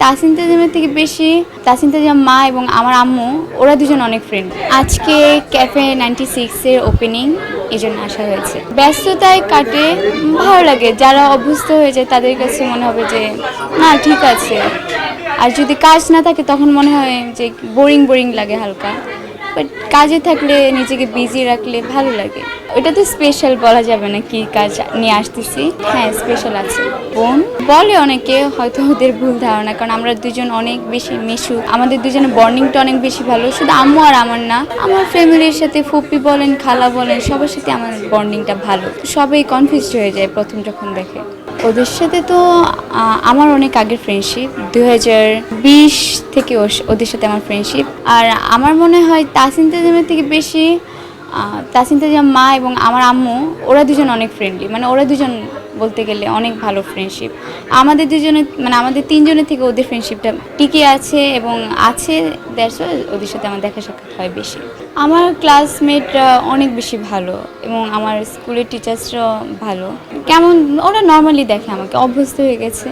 তাসিন তাজিমের থেকে বেশি তাসিন তাজিম মা এবং আমার আম্মু ওরা দুজন অনেক ফ্রেন্ড। আজকে ক্যাফে 96 এর ওপেনিং, এই জন্য আসা হয়েছে। ব্যস্ততায় কাটে, ভালো লাগে। যারা অভ্যস্ত হয়ে যায় তাদের কাছে মনে হবে যে না ঠিক আছে, আর যদি কাজ না থাকে তখন মনে হয় যে বোরিং বোরিং লাগে হালকা। বাট কাজে থাকলে নিজেকে বিজি রাখলে ভালো লাগে। ওটা তো স্পেশাল বলা যাবে না কি কাজ নিয়ে আসতেছি। হ্যাঁ স্পেশাল আছে। বোন বলে অনেকে, হয়তো ওদের ভুল ধারণা, কারণ আমরা দুজন অনেক বেশি মিশুক। আমাদের দুজনের বন্ডিংটা অনেক বেশি ভালো, শুধু আম্মু আর আমার না, আমার ফ্যামিলির সাথে ফুপি বলেন খালা বলেন সবার সাথে আমার বন্ডিংটা ভালো। সবাই কনফিউজড হয়ে যায় প্রথম যখন দেখে। ওদের সাথে তো আমার অনেক আগের ফ্রেন্ডশিপ, 2020 থেকে ওদের সাথে আমার ফ্রেন্ডশিপ। আর আমার মনে হয় তাসিন তাজিমের থেকে বেশি তাসিন তাজিম মা এবং আমার আম্মু ওরা দুজন অনেক ফ্রেন্ডলি, মানে ওরা দুজন বলতে গেলে অনেক ভালো ফ্রেন্ডশিপ। আমাদের দুজনের মানে আমাদের তিনজনের থেকে ওদের ফ্রেন্ডশিপটা টিকে আছে এবং আছে, দ্যাটস ওয়াই ওদের সাথে আমার দেখা সাক্ষাৎ হয় বেশি। আমার ক্লাসমেটরা অনেক বেশি ভালো এবং আমার স্কুলের টিচার্সরাও ভালো। কেমন ওরা নর্মালি দেখে, আমাকে অভ্যস্ত হয়ে গেছে।